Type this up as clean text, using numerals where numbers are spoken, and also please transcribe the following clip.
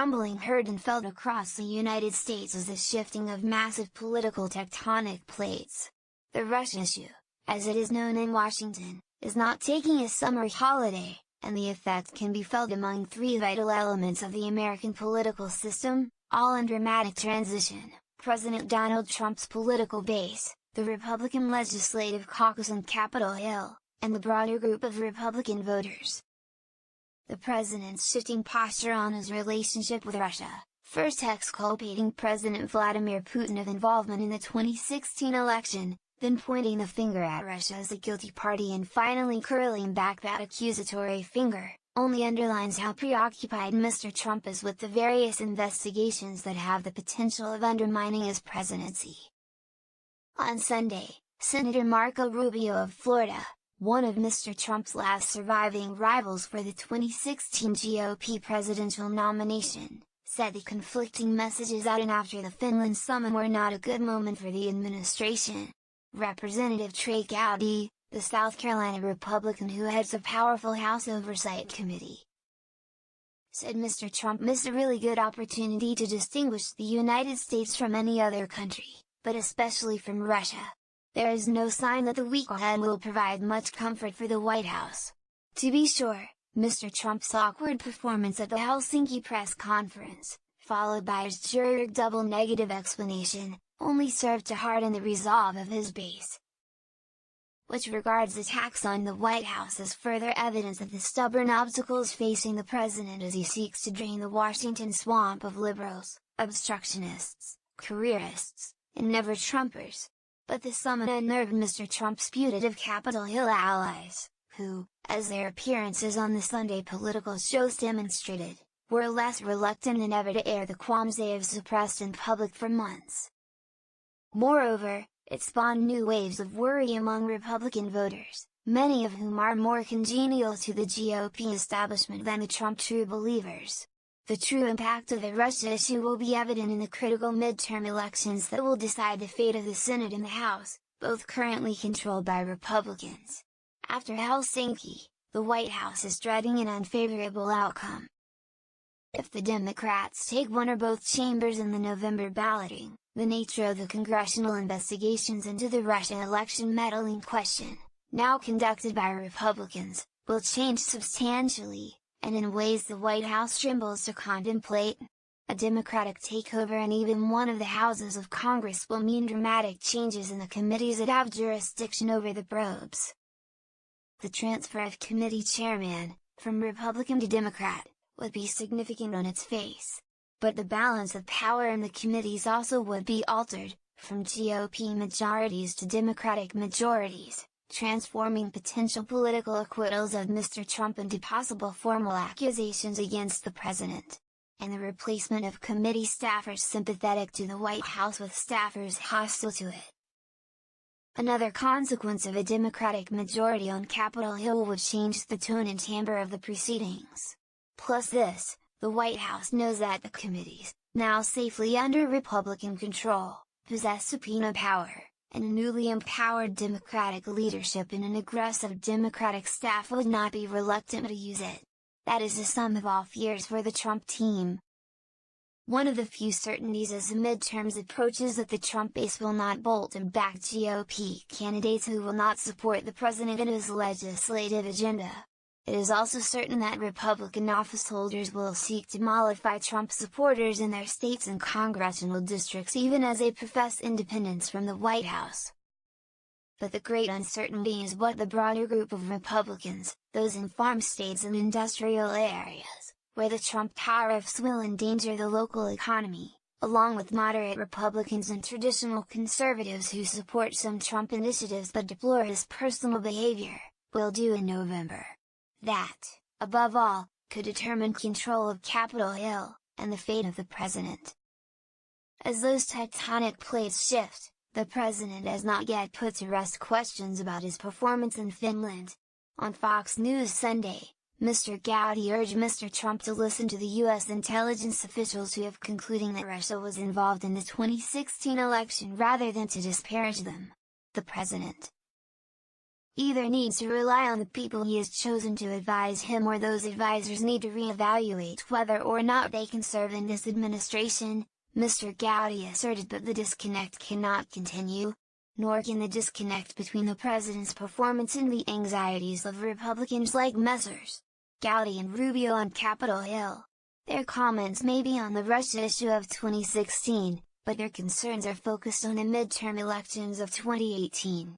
trembling heard and felt across the United States as the shifting of massive political tectonic plates. The Russia issue, as it is known in Washington, is not taking a summer holiday, and the effect can be felt among three vital elements of the American political system, all in dramatic transition: President Donald Trump's political base, the Republican Legislative Caucus on Capitol Hill, and the broader group of Republican voters. The president's shifting posture on his relationship with Russia, first exculpating President Vladimir Putin of involvement in the 2016 election, then pointing the finger at Russia as the guilty party and finally curling back that accusatory finger, only underlines how preoccupied Mr. Trump is with the various investigations that have the potential of undermining his presidency. On Sunday, Senator Marco Rubio of Florida, one of Mr. Trump's last surviving rivals for the 2016 GOP presidential nomination, said the conflicting messages out and after the Finland summit were not a good moment for the administration. Representative Trey Gowdy, the South Carolina Republican who heads a powerful House Oversight Committee, said Mr. Trump missed a really good opportunity to distinguish the United States from any other country, but especially from Russia. There is no sign that the week ahead will provide much comfort for the White House. To be sure, Mr. Trump's awkward performance at the Helsinki press conference, followed by his jury-rigged double negative explanation, only served to harden the resolve of his base, which regards attacks on the White House as further evidence of the stubborn obstacles facing the president as he seeks to drain the Washington swamp of liberals, obstructionists, careerists, and never-Trumpers. But the summit unnerved Mr. Trump's putative Capitol Hill allies, who, as their appearances on the Sunday political shows demonstrated, were less reluctant than ever to air the qualms they have suppressed in public for months. Moreover, it spawned new waves of worry among Republican voters, many of whom are more congenial to the GOP establishment than the Trump true believers. The true impact of the Russia issue will be evident in the critical midterm elections that will decide the fate of the Senate and the House, both currently controlled by Republicans. After Helsinki, the White House is dreading an unfavorable outcome. If the Democrats take one or both chambers in the November balloting, the nature of the congressional investigations into the Russia election meddling question, now conducted by Republicans, will change substantially, and in ways the White House trembles to contemplate. A Democratic takeover in even one of the houses of Congress will mean dramatic changes in the committees that have jurisdiction over the probes. The transfer of committee chairman, from Republican to Democrat, would be significant on its face. But the balance of power in the committees also would be altered, from GOP majorities to Democratic majorities, transforming potential political acquittals of Mr. Trump into possible formal accusations against the president, and the replacement of committee staffers sympathetic to the White House with staffers hostile to it. Another consequence of a Democratic majority on Capitol Hill would change the tone and timbre of the proceedings. Plus this, the White House knows that the committees, now safely under Republican control, possess subpoena power, and a newly empowered Democratic leadership and an aggressive Democratic staff would not be reluctant to use it. That is the sum of all fears for the Trump team. One of the few certainties as the midterms approach is that the Trump base will not bolt and back GOP candidates who will not support the president and his legislative agenda. It is also certain that Republican officeholders will seek to mollify Trump supporters in their states and congressional districts even as they profess independence from the White House. But the great uncertainty is what the broader group of Republicans, those in farm states and industrial areas, where the Trump tariffs will endanger the local economy, along with moderate Republicans and traditional conservatives who support some Trump initiatives but deplore his personal behavior, will do in November. That, above all, could determine control of Capitol Hill, and the fate of the president. As those tectonic plates shift, the president has not yet put to rest questions about his performance in Finland. On Fox News Sunday, Mr. Gowdy urged Mr. Trump to listen to the U.S. intelligence officials who have concluding that Russia was involved in the 2016 election rather than to disparage them. The president either needs to rely on the people he has chosen to advise him, or those advisors need to re-evaluate whether or not they can serve in this administration, Mr. Gowdy asserted. But the disconnect cannot continue, nor can the disconnect between the president's performance and the anxieties of Republicans like Messrs. Gowdy and Rubio on Capitol Hill. Their comments may be on the Russia issue of 2016, but their concerns are focused on the midterm elections of 2018.